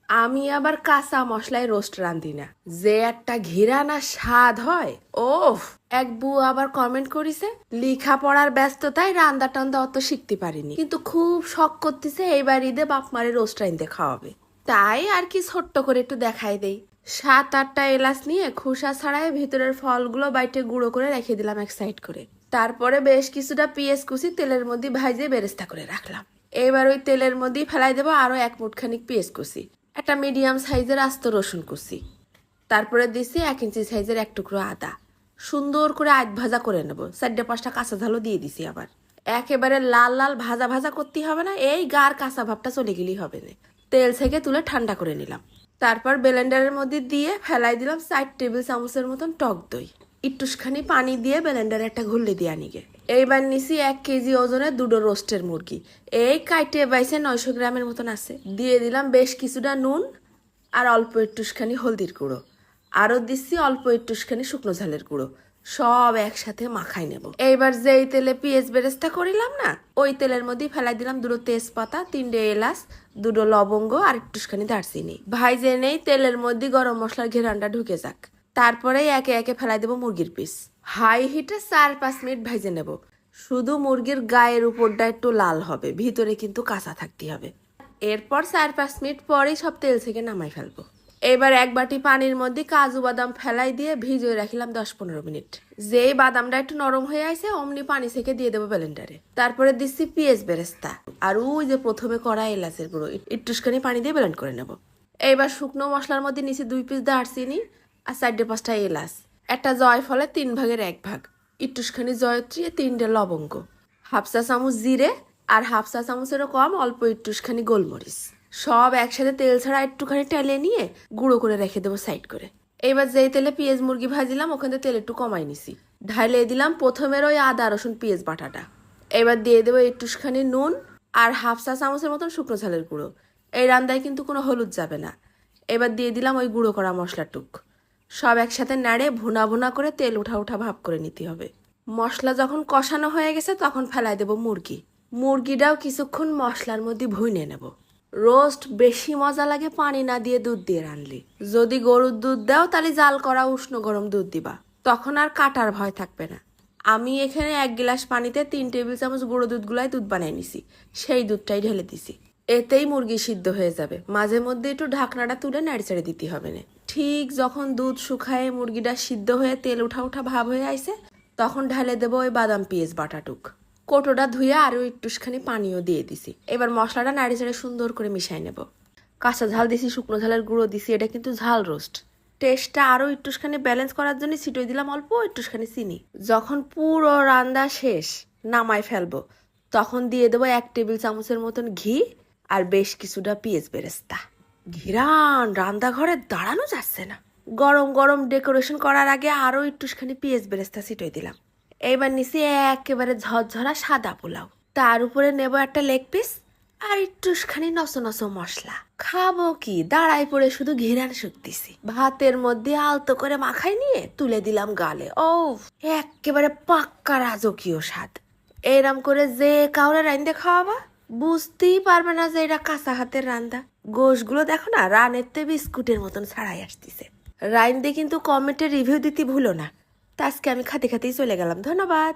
আমি আবার কাঁচা মশলায় রোস্ট রাঁধি না, যে একটা ঘিরান আর স্বাদ হয়। ওফ! এক বউ আবার কমেন্ট করিছে লেখা পড়ার ব্যস্ততায় রান্দা টান্দা অত শিখতে পারিনি, কিন্তু খুব শখ করতেছে এইবার ঈদে বাপ মারে রোস্ট রাঁধতে খাওয়াবে। তাই আর কি ছোট্ট করে একটু দেখাই দেই। 7-8টা এলাচ নিয়ে খোসা ছাড়াই ভিতরের ফলগুলো বাইটে গুঁড়ো করে রেখে দিলাম এক সাইড করে। তারপরে বেশ কিছুটা পেঁয়াজ কুচি তেলের মধ্যে ভাইজে বেরেস্তা করে রাখলাম। এবার ওই তেলের মধ্যেই ফেলাই দেবো আরো 1 মুঠ খানিক পেঁয়াজ কুচি, একটা মিডিয়াম সাইজের আস্ত রসুন কুচি, তারপরে দিছি 1 ইঞ্চি সাইজের এক টুকরো আদা। সুন্দর করে আধ ভাজা করে নেবো। 4-5টা কাঁচা ঝালও দিয়ে দিছি আবার। একেবারে লাল লাল ভাজা ভাজা করতে হবে না, এই গার কাঁচা ভাবটা চলে গেলেই হবে না। তেল থেকে তুলে ঠান্ডা করে নিলাম। তারপর ব্লেন্ডারের মধ্যে দিয়ে ফেলাই দিলাম 4 টেবিল চামচের মতন টক দই। একটুখানি পানি দিয়ে ব্লেন্ডারে একটা ঘুরলে দিয়ে আনিগে। এইবার নিছি 1 কেজি ওজনের 2টো রোস্টের মুরগি। এই কাইটে বাইছে 900 গ্রামের মতন আছে। দিয়ে দিলাম বেশ কিছুটা নুন আর অল্প একটুখানি হলদির গুঁড়ো। আরও দিচ্ছি অল্প একটুখানি শুকনো ঝালের গুঁড়ো। সব একসাথে মাখাই নেব। এইবার যেই তেলে পেঁয়াজ বেরেস্তা করিলাম না, ওই তেলের মধ্যে ফেলাই দিলাম 2টো তেজপাতা, 3টে এলাচ, 2টো লবঙ্গ আর একটুখানি দারচিনি। ভাইজে নেই তেলের মধ্যে গরম মশলার ঘেরানটা ঢুকে যাক। তারপরে একে একে ফেলাই দেবো মুরগির পিস। হাই হিটে 4-5 মিনিট ভাইজে নেব। শুধু মুরগির গায়ের উপরটা একটু লাল হবে, ভিতরে কিন্তু কাঁচা থাকতে হবে। এরপর 4-5 মিনিট পরেই সব তেল থেকে নামাই ফেলবো। এবার এক বাটি পানির মধ্যে কাজু বাদাম ফেলাই দিয়ে ভিজিয়ে রাখিলাম 10-15 মিনিট। যেই বাদামটা একটু নরম হয়ে আসে অমনি পানি থেকে দিয়ে দেবো ব্লেন্ডারে। তারপরে দিচ্ছি পেঁয়াজ বেরেস্তা আর ওই যে প্রথমে করা এলাচের গুঁড়ো, একটুখানি পানি দিয়ে ব্লেন্ড করে নেব। এইবার শুকনো মশলার মধ্যে নিচে 2 পিস দারচিনি আর 4-5টা এলাচ, একটা জয়ফলে 3 ভাগের 1 ভাগ, একটুখানি জয়ত্রী, 3টে লবঙ্গ, হাফ চা চামচ জিরে আর হাফ চা চামচেরও কম অল্প একটুখানি গোলমরিচ। সব একসাথে তেল ছাড়া একটুখানি টেলে নিয়ে গুঁড়ো করে রেখে দেবো সাইড করে। এবার যেই তেলে পেঁয়াজ মুরগি ভাজিলাম ওখান থেকে তেল একটু কমাই নিছি। ঢাইলে দিলাম প্রথমের ওই আদা রসুন পেঁয়াজ বাটাটা। এবার দিয়ে দেবো একটুখানি নুন আর হাফ চা চামচের মতন শুকনো ঝালের গুঁড়ো। এই রান্নায় কিন্তু কোনো হলুদ যাবে না। এবার দিয়ে দিলাম ওই গুঁড়ো করা মশলার টুক। সব একসাথে নাড়ে ভুনা ভুনা করে তেল উঠা উঠা ভাব করে নিতে হবে। মশলা যখন কষানো হয়ে গেছে তখন ফেলাই দেবো মুরগি। মুরগিটাও কিছুক্ষণ মশলার মধ্যে ভুনে নেব। রোস্ট বেশি মজা লাগে পানি না দিয়ে দুধ দিয়ে রানলি। যদি গরুর দুধ দাও তাহলে জাল করা উষ্ণ গরম দুধ দিবা, তখন আর কাটার ভয় থাকবে না। আমি এখানে 1 গ্লাস পানিতে 3 টেবিল চামচ গুঁড়ো দুধ গুলাই দুধ বানিয়ে নিছি, সেই দুধটাই ঢেলে দিছি। এতেই মুরগি সিদ্ধ হয়ে যাবে। মাঝে মধ্যে একটু ঢাকনাটা তুলে নাড়িচাড়ে দিতে হবে না। ঠিক যখন দুধ শুকায় মুরগিটা সিদ্ধ হয়ে তেল উঠা উঠা ভাব হয়ে আইছে তখন ঢালে দেবো ওই বাদাম পেঁয়াজ বাটাটুক। কোটোটা ধুয়ে আরও একটুখানি পানিও দিয়ে দিছি। এবার মশলাটা নাড়িচাড়ে সুন্দর করে মিশাই নেব। কাঁচা ঝাল দিছি, শুকনো ঝালের গুঁড়ো দিছি, এটা কিন্তু ঝাল রোস্ট। টেস্টটা আরও একটুখানি ব্যালেন্স করার জন্য ছিটিয়ে দিলাম অল্প একটুখানি চিনি। যখন পুরো রান্না শেষ নামাই ফেলবো তখন দিয়ে দেবো 1 টেবিল চামচের মতন ঘি আর বেশ কিছুটা পেঁয়াজ বেরেস্তা। ঘিরান রান্নাঘরে দাঁড়ানো যাচ্ছে না। গরম গরম ডেকোরেশন করার আগে আরও একটুখানি পেঁয়াজ বেরেস্তা ছিটিয়ে দিলাম। এইবার নিচে একেবারে ঝরঝরা সাদা পোলাও, তার উপরে নেব একটা লেগ পিস আর একটুখানি নসো নসো মশলা। খাবো কি, দাঁড়াই পড়ে শুধু ঘিরান শুকতেছি। ভাতের মধ্যে আলতো করে মাখাই নিয়ে তুলে দিলাম গালে। ও একেবারে পাক্কা রাজকীয় স্বাদ। এরম করে যে কাউরে রান্দে খাওয়াবা বুঝতেই পারবে না যে এটা কাঁচা হাতের রান্দা। গোশগুলো দেখো না রানের তে বিস্কুটের মতন ছাড়াই আসতেছে। রাইন্দে কিন্তু কমেন্টে রিভিউ দিতে ভুলো না। তা আজকে আমি খাতে খাতেই চলে গেলাম। ধন্যবাদ।